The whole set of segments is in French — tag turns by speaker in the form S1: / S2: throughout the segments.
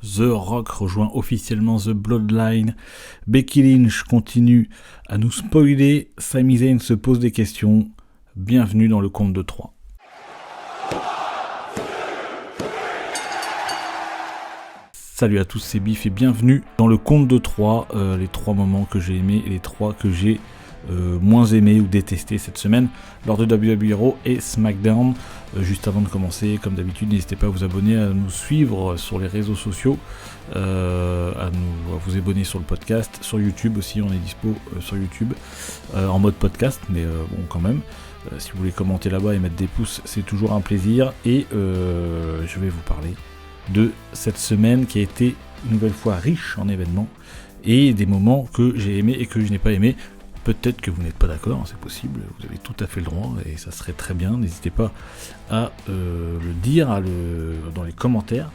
S1: The Rock rejoint officiellement The Bloodline. Becky Lynch continue à nous spoiler. Sami Zayn se pose des questions. Bienvenue dans le compte de 3. Salut à tous, c'est Biff et bienvenue dans le compte de 3. Les 3 moments que j'ai aimés et les 3 que j'ai moins aimé ou détesté cette semaine lors de WWE Raw et SmackDown. Juste avant de commencer, comme d'habitude, n'hésitez pas à vous abonner, à nous suivre sur les réseaux sociaux, à vous abonner sur le podcast, sur YouTube aussi, on est dispo sur YouTube en mode podcast, mais bon quand même. Si vous voulez commenter là-bas et mettre des pouces, c'est toujours un plaisir. Et je vais vous parler de cette semaine qui a été une nouvelle fois riche en événements et des moments que j'ai aimés et que je n'ai pas aimés. Peut-être que vous n'êtes pas d'accord, c'est possible, vous avez tout à fait le droit et ça serait très bien. N'hésitez pas à le dire dans les commentaires.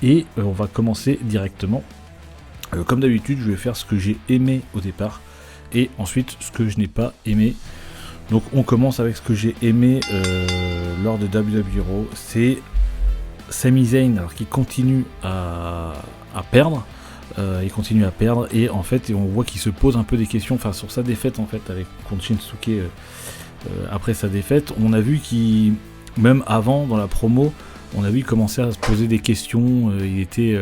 S1: Et on va commencer directement. Comme d'habitude, je vais faire ce que j'ai aimé au départ et ensuite ce que je n'ai pas aimé. Donc on commence avec ce que j'ai aimé lors de WWE Raw. C'est Sami Zayn, alors qui continue à perdre. Il continue à perdre et en fait on voit qu'il se pose un peu des questions sur sa défaite en fait avec contre Shinsuke. Après sa défaite, on a vu qu'il, même avant dans la promo, on a vu qu'il commençait à se poser des questions. Il était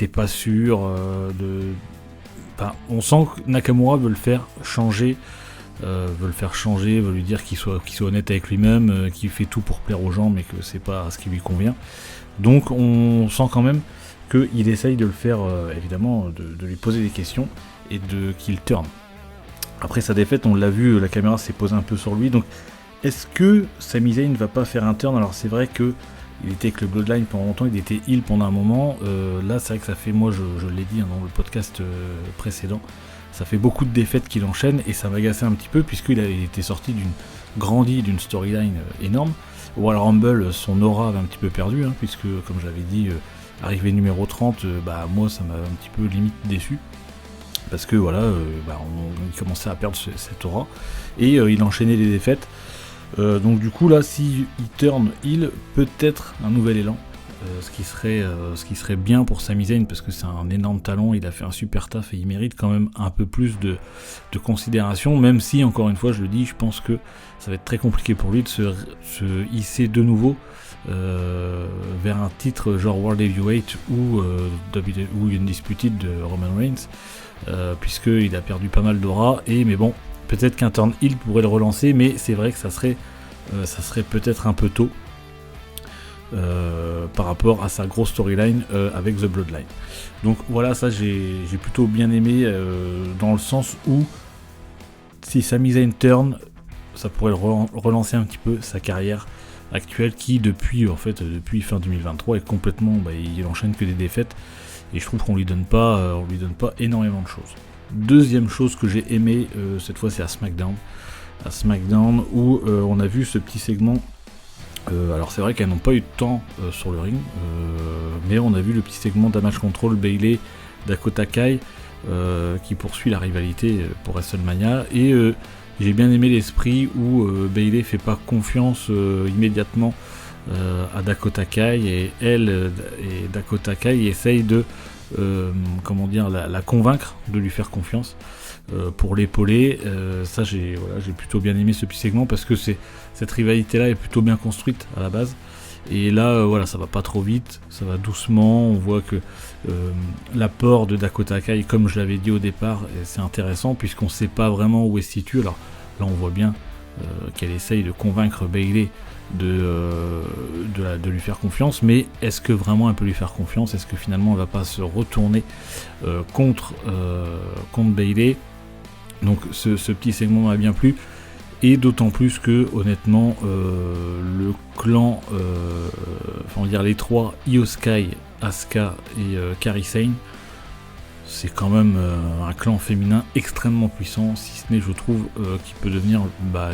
S1: pas sûr on sent que Nakamura veut le faire changer, veut lui dire qu'il soit honnête avec lui-même, qu'il fait tout pour plaire aux gens mais que c'est pas ce qui lui convient. Donc on sent quand même qu'il essaye de le faire, évidemment, de lui poser des questions et qu'il turn. Après sa défaite, on l'a vu, la caméra s'est posée un peu sur lui. Donc, est-ce que Sami Zayn ne va pas faire un turn ? Alors, c'est vrai qu'il était avec le Bloodline pendant longtemps, il était heel pendant un moment. Là, c'est vrai que ça fait, moi, je l'ai dit dans le podcast précédent, ça fait beaucoup de défaites qu'il enchaîne et ça m'agaçait un petit peu puisqu'il était sorti d'une storyline énorme. Royal Rumble, son aura avait un petit peu perdu, puisque, comme j'avais dit, arrivé numéro 30, moi ça m'a un petit peu limite déçu parce que il commençait à perdre cette aura et il enchaînait les défaites. Donc du coup là, si il turn heel, peut-être un nouvel élan, ce qui serait bien pour Sami Zayn parce que c'est un énorme talent, il a fait un super taf et il mérite quand même un peu plus de considération, même si encore une fois je le dis, je pense que ça va être très compliqué pour lui de se hisser de nouveau vers un titre genre World Heavyweight ou Undisputed de Roman Reigns, puisqu'il a perdu pas mal d'aura. Mais bon, peut-être qu'un turn heel pourrait le relancer, mais c'est vrai que ça serait peut-être un peu tôt par rapport à sa grosse storyline avec The Bloodline. Donc voilà, ça j'ai plutôt bien aimé, dans le sens où si Sami Zayn turn, ça pourrait relancer un petit peu sa carrière actuelle qui depuis fin 2023 est complètement, il enchaîne que des défaites et je trouve qu'on lui donne pas énormément de choses. Deuxième chose que j'ai aimé, cette fois c'est à SmackDown où on a vu ce petit segment. Alors c'est vrai qu'elles n'ont pas eu de temps sur le ring, mais on a vu le petit segment Damage Control, Bayley, Dakota Kai, qui poursuit la rivalité pour WrestleMania, et j'ai bien aimé l'esprit où Bayley fait pas confiance immédiatement à Dakota Kai, et Dakota Kai essaye de la convaincre de lui faire confiance pour l'épauler. Ça j'ai plutôt bien aimé ce petit segment parce que cette rivalité là est plutôt bien construite à la base. Et là, ça va pas trop vite, ça va doucement. On voit que l'apport de Dakota Kai, comme je l'avais dit au départ, c'est intéressant puisqu'on sait pas vraiment où elle se situe. Alors là, on voit bien qu'elle essaye de convaincre Bayley de lui faire confiance, mais est-ce que vraiment elle peut lui faire confiance ? Est-ce que finalement elle va pas se retourner contre Bayley ? Donc ce petit segment m'a bien plu. Et d'autant plus que, honnêtement, le clan, les trois, Io Sky, Asuka et Kairi Sane, c'est quand même un clan féminin extrêmement puissant, si ce n'est, je trouve, qui peut devenir,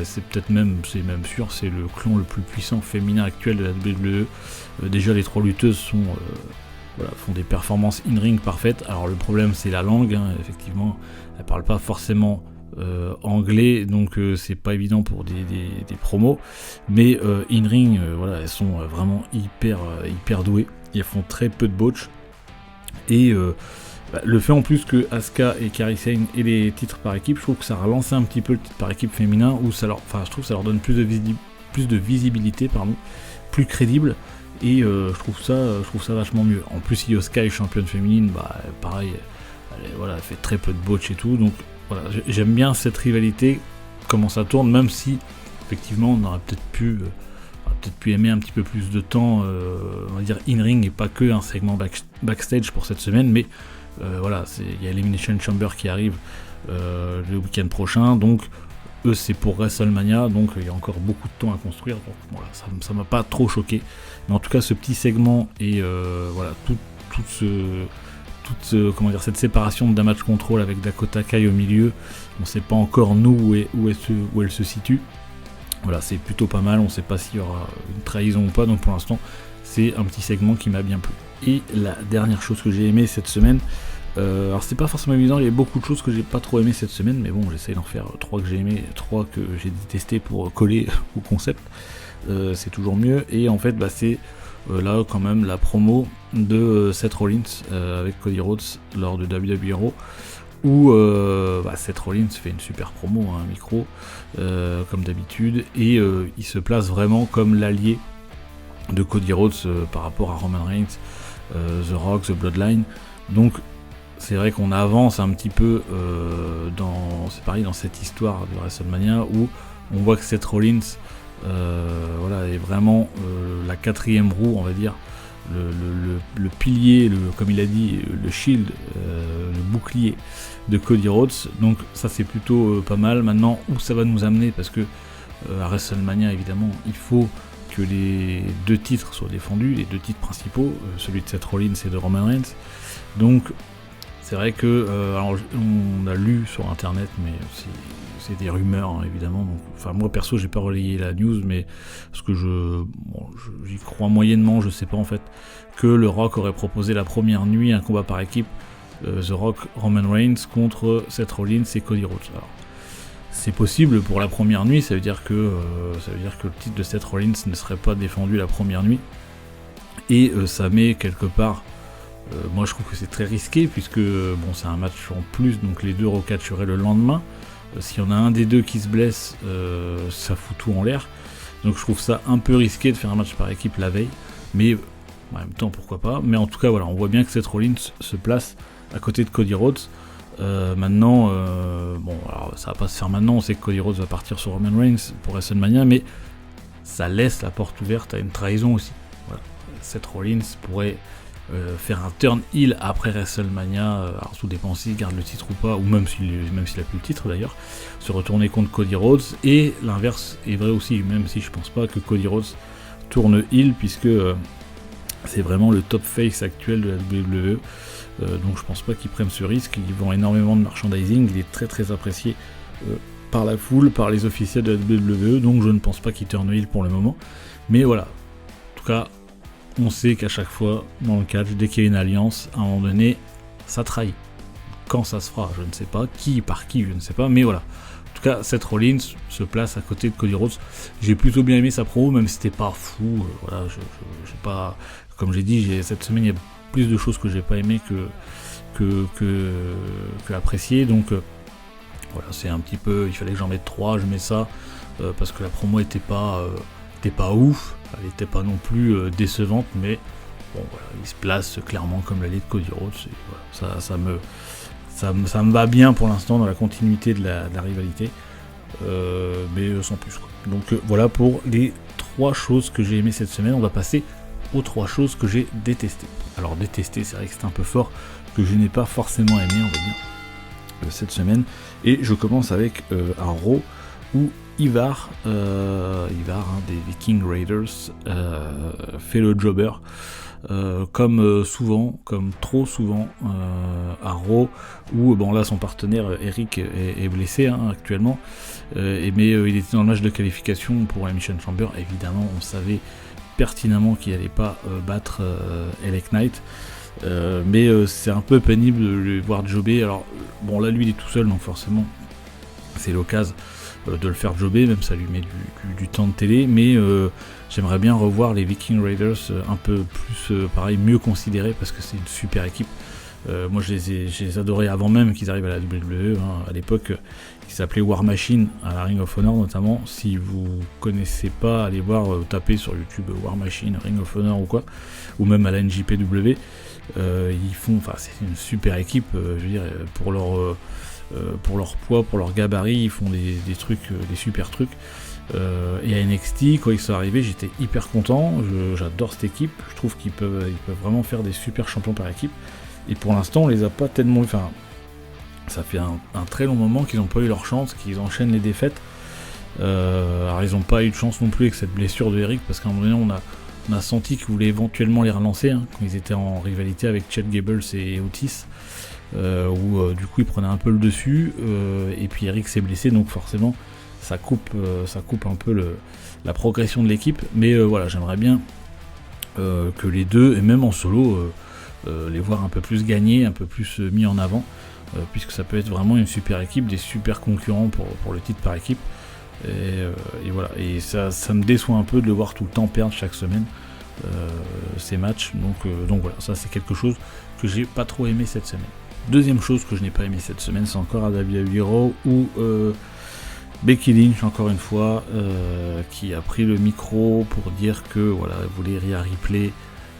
S1: c'est même sûr, c'est le clan le plus puissant féminin actuel de la WWE. Déjà, les trois lutteuses font des performances in-ring parfaites. Alors le problème, c'est la langue, effectivement, elles parlent pas forcément anglais, donc c'est pas évident pour des promos, mais in-ring, elles sont vraiment hyper douées, elles font très peu de botch, Et le fait en plus que Asuka et Kairi Sane aient les titres par équipe, je trouve que ça a relancé un petit peu le titre par équipe féminin, où je trouve que ça leur donne plus de visibilité, plus crédible, et je trouve ça vachement mieux. En plus, si Asuka est championne féminine, pareil, elle fait très peu de botch et tout, donc voilà, j'aime bien cette rivalité, comment ça tourne, même si effectivement on aurait peut-être pu aimer un petit peu plus de temps, on va dire in-ring et pas que un segment backstage pour cette semaine, mais voilà, il y a Elimination Chamber qui arrive le week-end prochain, donc eux c'est pour WrestleMania, donc il y a encore beaucoup de temps à construire, donc voilà, ça m'a pas trop choqué, mais en tout cas ce petit segment et voilà, cette séparation de Damage Control avec Dakota Kai au milieu, on sait pas encore nous où elle se situe. Voilà, c'est plutôt pas mal, on sait pas s'il y aura une trahison ou pas, donc pour l'instant c'est un petit segment qui m'a bien plu. Et la dernière chose que j'ai aimé cette semaine, alors c'est pas forcément évident, il y a beaucoup de choses que j'ai pas trop aimé cette semaine, mais bon, j'essaie d'en faire 3 que j'ai aimé, 3 que j'ai détesté pour coller au concept, c'est toujours mieux. Et en fait c'est là quand même la promo de Seth Rollins avec Cody Rhodes lors de WWE Raw, où Seth Rollins fait une super promo, un micro comme d'habitude, et il se place vraiment comme l'allié de Cody Rhodes par rapport à Roman Reigns, The Rock, The Bloodline. Donc c'est vrai qu'on avance un petit peu dans cette histoire de WrestleMania, où on voit que Seth Rollins est vraiment la 4e roue, on va dire, le pilier, comme il a dit, le shield, le bouclier de Cody Rhodes. Donc ça c'est plutôt pas mal. Maintenant, où ça va nous amener, parce que à WrestleMania évidemment il faut que les 2 titres soient défendus, les 2 titres principaux, celui de Seth Rollins et de Roman Reigns. Donc c'est vrai que on a lu sur internet, mais c'est des rumeurs, hein, évidemment. Donc, moi perso j'ai pas relayé la news, mais parce que j'y crois moyennement, je sais pas en fait, que le Rock aurait proposé la première nuit un combat par équipe, The Rock, Roman Reigns contre Seth Rollins et Cody Rhodes. Alors, c'est possible pour la première nuit, ça veut dire que le titre de Seth Rollins ne serait pas défendu la première nuit, et ça met quelque part, moi je trouve que c'est très risqué, puisque c'est un match en plus, donc les 2 recatcheraient le lendemain. S'il y en a un des 2 qui se blesse, ça fout tout en l'air, donc je trouve ça un peu risqué de faire un match par équipe la veille, mais en même temps pourquoi pas. Mais en tout cas voilà, on voit bien que Seth Rollins se place à côté de Cody Rhodes. Maintenant, alors ça va pas se faire maintenant, on sait que Cody Rhodes va partir sur Roman Reigns pour WrestleMania, mais ça laisse la porte ouverte à une trahison aussi. Voilà. Seth Rollins pourrait faire un turn heel après WrestleMania, alors tout dépend s'il garde le titre ou pas, ou même s'il a plus le titre d'ailleurs, se retourner contre Cody Rhodes, et l'inverse est vrai aussi, même si je pense pas que Cody Rhodes tourne heel, puisque c'est vraiment le top face actuel de la WWE, donc je pense pas qu'ils prennent ce risque. Ils vendent énormément de merchandising, il est très très apprécié par la foule, par les officiels de la WWE, donc je ne pense pas qu'il turn heel pour le moment, mais voilà, en tout cas on sait qu'à chaque fois dans le catch, dès qu'il y a une alliance, à un moment donné ça trahit. Quand ça se fera, je ne sais pas, par qui, je ne sais pas, mais voilà. En tout cas, Seth Rollins se place à côté de Cody Rhodes. J'ai plutôt bien aimé sa promo, même si c'était pas fou. Voilà, j'ai pas, comme j'ai dit, cette semaine il y a plus de choses que j'ai pas aimé que apprécié. Donc voilà, c'est un petit peu, il fallait que j'en mette 3, je mets ça parce que la promo était pas ouf, elle était pas non plus décevante, mais bon voilà, il se place clairement comme l'allié de Cody Rhodes. Et voilà, ça me va bien pour l'instant dans la continuité de la rivalité, mais sans plus, quoi. Donc voilà pour les 3 choses que j'ai aimées cette semaine. On va passer aux 3 choses que j'ai détestées. Alors détester, c'est vrai que c'est un peu fort, que je n'ai pas forcément aimé, on va dire, cette semaine. Et je commence avec un Raw où Ivar, des Viking Raiders, fait le jobber. Comme trop souvent à Raw, où là son partenaire Eric est blessé actuellement, mais il était dans le match de qualification pour la Elimination Chamber. Évidemment on savait pertinemment qu'il n'allait pas battre LA Knight, mais c'est un peu pénible de le voir jobber. Alors là lui il est tout seul, donc forcément c'est l'occasion de le faire jobber, même ça lui met du temps de télé, mais j'aimerais bien revoir les Viking Raiders un peu plus, pareil, mieux considérés, parce que c'est une super équipe. Moi je les adorais avant même qu'ils arrivent à la WWE, à l'époque ils s'appelaient War Machine à la Ring of Honor notamment. Si vous connaissez pas, allez voir, taper sur YouTube War Machine, Ring of Honor ou quoi, ou même à la NJPW. Ils font, enfin c'est une super équipe, je veux dire, pour leur poids, pour leur gabarit, ils font des trucs, des super trucs. Et à NXT, quand ils sont arrivés, j'étais hyper content, j'adore cette équipe, je trouve qu'ils peuvent vraiment faire des super champions par équipe. Et pour l'instant, on les a pas tellement... Enfin, ça fait un très long moment qu'ils n'ont pas eu leur chance, qu'ils enchaînent les défaites. Alors, ils n'ont pas eu de chance non plus avec cette blessure de Eric, parce qu'à un moment donné, on a senti qu'ils voulaient éventuellement les relancer, quand ils étaient en rivalité avec Chad Gables et Otis, où du coup, ils prenaient un peu le dessus, et puis Eric s'est blessé, donc forcément, ça coupe un peu la progression de l'équipe. Mais voilà, j'aimerais bien que les deux, et même en solo... les voir un peu plus gagner, un peu plus mis en avant, puisque ça peut être vraiment une super équipe, des super concurrents pour le titre par équipe, et voilà, et ça me déçoit un peu de le voir tout le temps perdre chaque semaine ces matchs, donc voilà, ça c'est quelque chose que j'ai pas trop aimé cette semaine. Deuxième chose que je n'ai pas aimé cette semaine, c'est encore à WWE Raw, où Becky Lynch, encore une fois, qui a pris le micro pour dire que voilà, elle voulait Rhea Ripley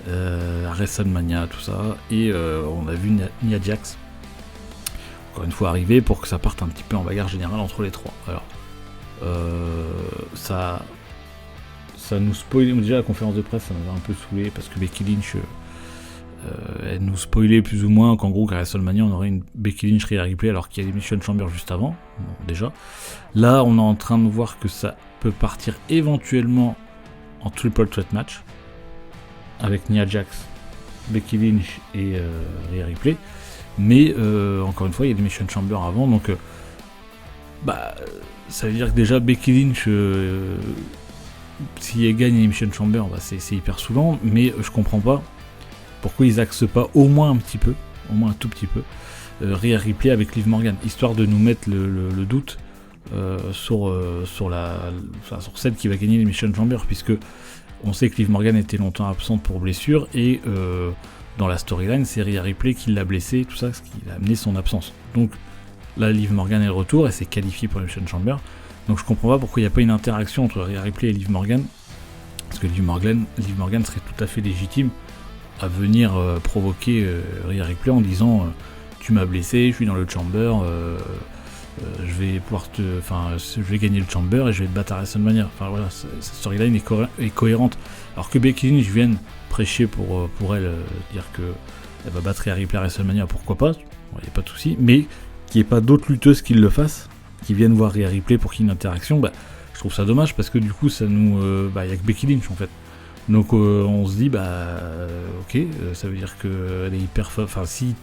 S1: à WrestleMania, tout ça, et on a vu Nia Jax encore une fois arriver pour que ça parte un petit peu en bagarre générale entre les trois. Alors ça nous spoilait, déjà la conférence de presse ça nous a un peu saoulé, parce que Becky Lynch elle nous spoilait plus ou moins qu'en gros qu'à WrestleMania on aurait une Becky Lynch Rhea Ripley, alors qu'il y a Elimination Chamber juste avant. Bon, déjà là on est en train de voir que ça peut partir éventuellement en triple threat match avec Nia Jax, Becky Lynch et Rhea Ripley, mais encore une fois il y a des Elimination Chamber avant, donc ça veut dire que déjà Becky Lynch, si elle gagne Elimination Chamber, c'est hyper saoulant, mais je comprends pas pourquoi ils axent pas au moins un petit peu, au moins un tout petit peu, Rhea Ripley avec Liv Morgan, histoire de nous mettre le doute sur celle qui va gagner l'Elimination Chamber, puisque on sait que Liv Morgan était longtemps absente pour blessure, et dans la storyline, c'est Rhea Ripley qui l'a blessée, tout ça, ce qui a amené son absence. Donc là, Liv Morgan est de retour, elle s'est qualifiée pour l'Elimination Chamber, donc je comprends pas pourquoi il n'y a pas une interaction entre Rhea Ripley et Liv Morgan, parce que Liv Morgan serait tout à fait légitime à venir provoquer Rhea Ripley en disant tu m'as blessé, je suis dans le Chamber, je vais gagner le Chamber et je vais te battre à WrestleMania. Enfin voilà, cette storyline est cohérente. Alors que Becky Lynch vienne prêcher pour elle, dire que elle va battre Rhea Ripley à WrestleMania, pourquoi pas, il n'y a pas de souci, mais qu'il n'y ait pas d'autres lutteuses qui le fassent, qui viennent voir Rhea Ripley pour qu'il y ait une interaction, je trouve ça dommage, parce que du coup il n'y a que Becky Lynch en fait. Donc on se dit ok, ça veut dire qu'elle est hyper enfin si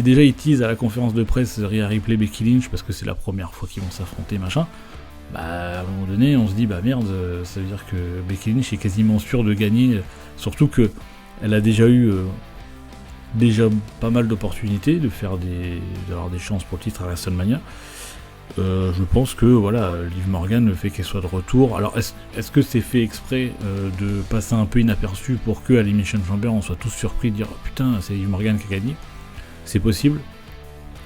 S1: déjà ils teasent à la conférence de presse Rhea Ripley, Becky Lynch, parce que c'est la première fois qu'ils vont s'affronter, machin, à un moment donné on se dit merde, ça veut dire que Becky Lynch est quasiment sûre de gagner, surtout que elle a déjà eu pas mal d'opportunités d'avoir des chances pour le titre à WrestleMania. Je pense que voilà, Liv Morgan, le fait qu'elle soit de retour, alors est-ce que c'est fait exprès de passer un peu inaperçu pour que à l'Elimination Chamber on soit tous surpris de dire putain c'est Liv Morgan qui a gagné, c'est possible,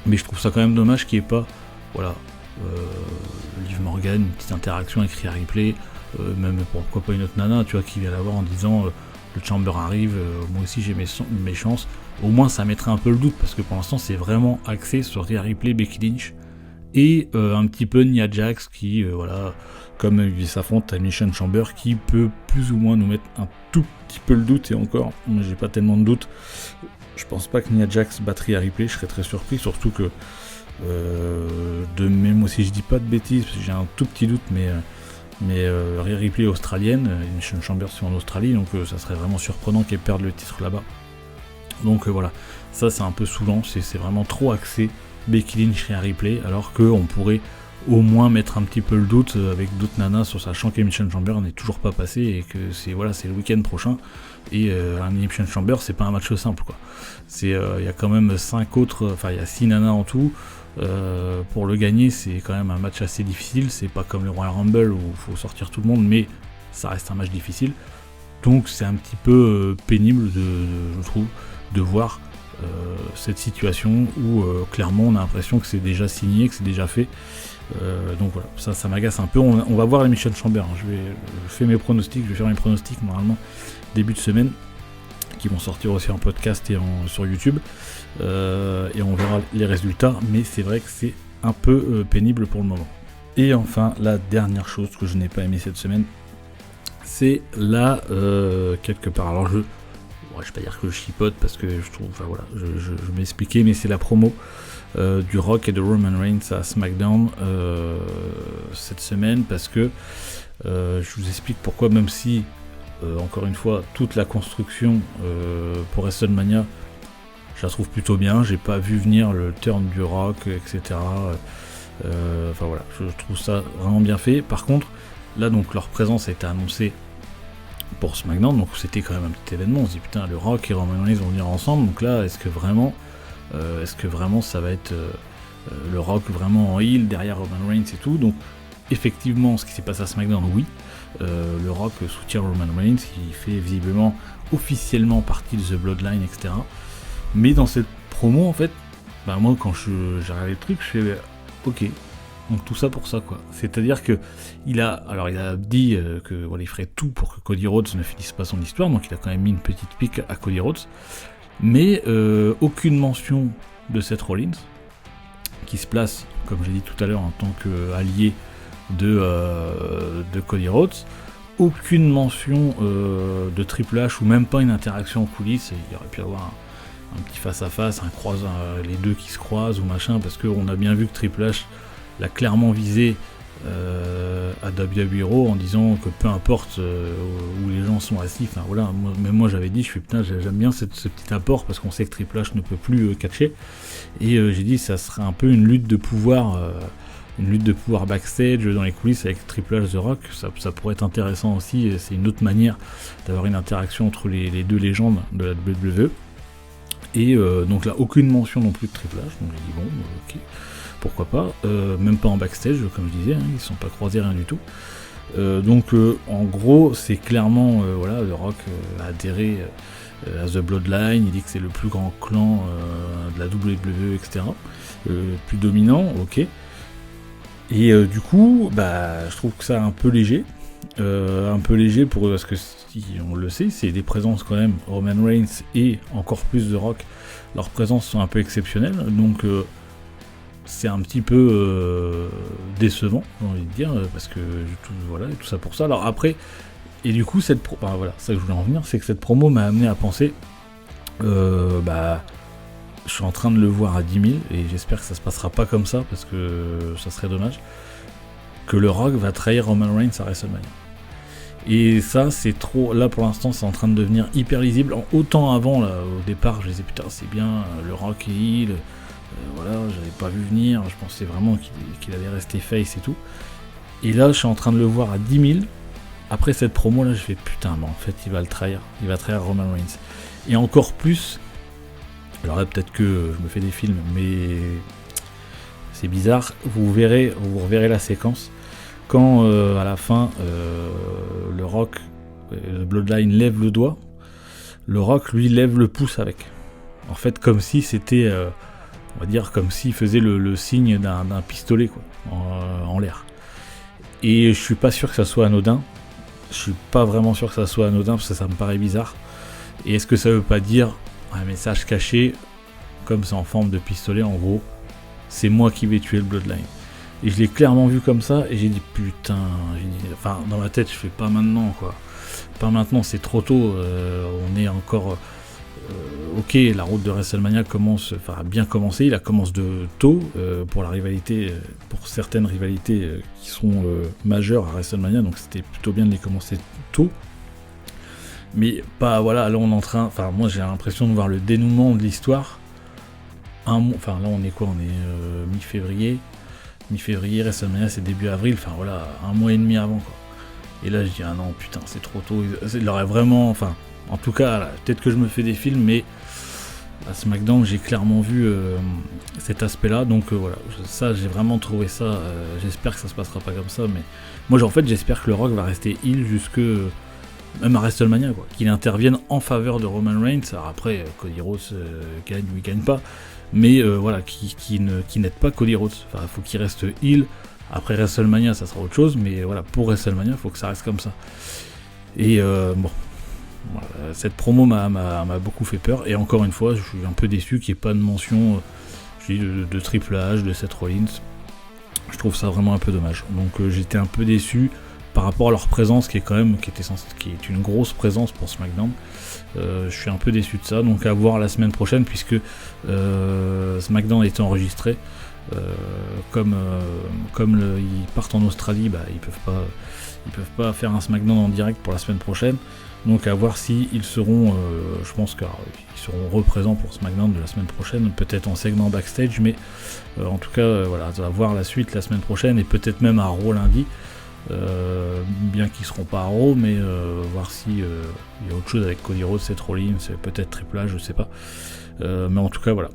S1: mais je trouve ça quand même dommage qu'il n'y ait pas Liv Morgan, une petite interaction avec Rhea Ripley, même pourquoi pas une autre nana, tu vois, qui vient la voir en disant le Chamber arrive, moi aussi j'ai mes chances, au moins ça mettrait un peu le doute, parce que pour l'instant c'est vraiment axé sur Rhea Ripley, Becky Lynch, et un petit peu Nia Jax qui, comme il s'affronte à Elimination Chamber, qui peut plus ou moins nous mettre un tout petit peu le doute, et encore, moi j'ai pas tellement de doute. Je pense pas que Nia Jax battrait à Ripley, je serais très surpris, surtout que moi si je dis pas de bêtises, parce que j'ai un tout petit doute, mais Rhea Ripley australienne, Elimination Chamber c'est en Australie, donc ça serait vraiment surprenant qu'elle perde le titre là-bas. Donc voilà, ça c'est un peu saoulant, c'est vraiment trop axé Becky Lynch, Rhea Ripley, alors qu'on pourrait au moins mettre un petit peu le doute avec d'autres nanas sur sachant qu'Elimination Chamber n'est toujours pas passé et que c'est le week-end prochain. Et un Elimination Chamber, c'est pas un match simple, quoi. Il y a quand même 6 nanas en tout. Pour le gagner, c'est quand même un match assez difficile. C'est pas comme le Royal Rumble où il faut sortir tout le monde, mais ça reste un match difficile. Donc c'est un petit peu pénible, je trouve, de voir cette situation où clairement on a l'impression que c'est déjà signé, que c'est déjà fait. Donc voilà, ça m'agace un peu. On va voir les Elimination Chamber. Hein. Je fais mes pronostics, je vais faire mes pronostics normalement début de semaine, qui vont sortir aussi en podcast et sur YouTube. Et on verra les résultats, mais c'est vrai que c'est un peu pénible pour le moment. Et enfin, la dernière chose que je n'ai pas aimé cette semaine, c'est là, quelque part, alors je vais pas dire que je chipote parce que je trouve, je vais m'expliquer, mais c'est la promo du Rock et de Roman Reigns à SmackDown cette semaine, parce que je vous explique pourquoi, même si encore une fois toute la construction pour WrestleMania, je la trouve plutôt bien, j'ai pas vu venir le turn du Rock, etc. Je trouve ça vraiment bien fait. Par contre, là donc leur présence a été annoncée pour SmackDown, donc c'était quand même un petit événement. On se dit putain, le Rock et Roman Reigns vont venir ensemble, donc là est-ce que vraiment ça va être le Rock vraiment en heel derrière Roman Reigns et tout. Donc effectivement, ce qui s'est passé à SmackDown, oui, le Rock soutient Roman Reigns, qui fait visiblement officiellement partie de The Bloodline, etc. Mais dans cette promo, en fait, moi quand j'ai regardé le truc, je fais ok, donc tout ça pour ça, quoi. C'est-à-dire que il a dit que il ferait tout pour que Cody Rhodes ne finisse pas son histoire, donc il a quand même mis une petite pique à Cody Rhodes, mais aucune mention de Seth Rollins, qui se place, comme j'ai dit tout à l'heure, en tant qu'allié de Cody Rhodes. Aucune mention de Triple H, ou même pas une interaction en coulisses. Il y aurait pu avoir un petit face-à-face, les deux qui se croisent ou machin, parce qu'on a bien vu que Triple H l'a clairement visé à WWE Raw en disant que peu importe où les gens sont assis, moi j'avais dit, j'aime bien ce petit apport, parce qu'on sait que Triple H ne peut plus catcher, et j'ai dit ça serait un peu une lutte de pouvoir backstage dans les coulisses avec Triple H The Rock, ça pourrait être intéressant aussi, c'est une autre manière d'avoir une interaction entre les deux légendes de la WWE. Et donc là, aucune mention non plus de Triple H, donc j'ai dit bon, ok, pourquoi pas, même pas en backstage, comme je disais, ils ne sont pas croisés, rien du tout. Donc en gros, c'est clairement, The Rock a adhéré à The Bloodline, il dit que c'est le plus grand clan de la WWE, etc. Plus dominant, ok. Et du coup, je trouve que ça un peu léger. Parce que si on le sait, c'est des présences quand même, Roman Reigns et encore plus The Rock, leurs présences sont un peu exceptionnelles, donc c'est un petit peu décevant, j'ai envie de dire, parce que tout ça pour ça. Alors après, et du coup ça que je voulais en venir, c'est que cette promo m'a amené à penser, je suis en train de le voir à 10 000, et j'espère que ça se passera pas comme ça, parce que ça serait dommage, que le Rock va trahir Roman Reigns à WrestleMania. Et ça, c'est trop. Là, pour l'instant, c'est en train de devenir hyper lisible. Autant avant, là, au départ, je disais putain, c'est bien, le Rock est heel. J'avais pas vu venir. Je pensais vraiment qu'il allait rester face et tout. Et là, je suis en train de le voir à 10 000. Après cette promo, là, je fais putain, mais en fait, il va le trahir. Il va trahir Roman Reigns. Et encore plus. Alors là, peut-être que je me fais des films, mais c'est bizarre. Vous reverrez la séquence. Quand à la fin le Rock, le Bloodline lève le doigt, le Rock lui lève le pouce avec. En fait, comme si c'était, on va dire, comme s'il faisait le signe d'un pistolet, quoi, en l'air. Et je suis pas sûr que ça soit anodin. Je suis pas vraiment sûr que ça soit anodin, parce que ça me paraît bizarre. Et est-ce que ça veut pas dire un message caché, comme c'est en forme de pistolet, en gros, c'est moi qui vais tuer le Bloodline. Et je l'ai clairement vu comme ça, et j'ai dit putain, dans ma tête je fais pas maintenant, quoi. Pas maintenant, c'est trop tôt, on est encore... ok, la route de WrestleMania a bien commencé, il commence de tôt, pour la rivalité, pour certaines rivalités qui sont majeures à WrestleMania, donc c'était plutôt bien de les commencer tôt. Mais là on est en train, moi j'ai l'impression de voir le dénouement de l'histoire. Là on est quoi, on est mi-février. mi-février, WrestleMania c'est début avril, enfin voilà, un mois et demi avant quoi. Et là je dis ah non putain c'est trop tôt, il aurait vraiment, enfin en tout cas là, peut-être que je me fais des films, mais à SmackDown j'ai clairement vu cet aspect là, donc voilà, ça j'ai vraiment trouvé ça, j'espère que ça se passera pas comme ça, mais moi en fait j'espère que le Rock va rester heel jusque même à WrestleMania quoi, qu'il intervienne en faveur de Roman Reigns. Alors après Cody Rhodes gagne ou il gagne pas, mais voilà, qui n'aide pas Cody Rhodes, enfin faut qu'il reste heel. Après WrestleMania ça sera autre chose, mais voilà, pour WrestleMania faut que ça reste comme ça. Et bon, voilà, cette promo m'a beaucoup fait peur, et encore une fois je suis un peu déçu qu'il n'y ait pas de mention de Triple H, de Seth Rollins. Je trouve ça vraiment un peu dommage, donc j'étais un peu déçu par rapport à leur présence qui est une grosse présence pour SmackDown. Je suis un peu déçu de ça, donc à voir la semaine prochaine, puisque SmackDown a été enregistré. Comme ils partent en Australie, bah, ils peuvent pas faire un SmackDown en direct pour la semaine prochaine, donc à voir si ils seront, je pense qu'ils seront représents pour SmackDown de la semaine prochaine, peut-être en segment backstage, mais en tout cas voilà, on va voir la suite la semaine prochaine, et peut-être même à Raw lundi. Bien qu'ils seront pas à Raw, mais voir si il y a autre chose avec Cody Rhodes, Seth Rollins, peut-être Triple H, je sais pas, mais en tout cas voilà,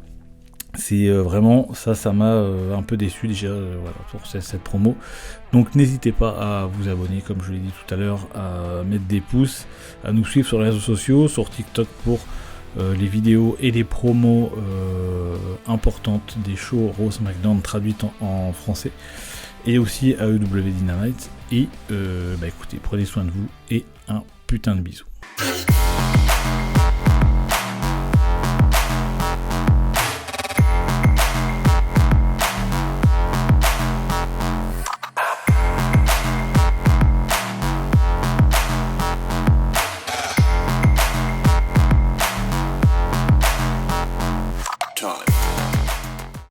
S1: c'est vraiment ça m'a un peu déçu déjà, voilà, pour cette promo. Donc n'hésitez pas à vous abonner, comme je l'ai dit tout à l'heure, à mettre des pouces, à nous suivre sur les réseaux sociaux, sur TikTok pour les vidéos et les promos importantes des shows Raw SmackDown traduites en français, et aussi à AEW Dynamite. Et écoutez, prenez soin de vous et un putain de bisou.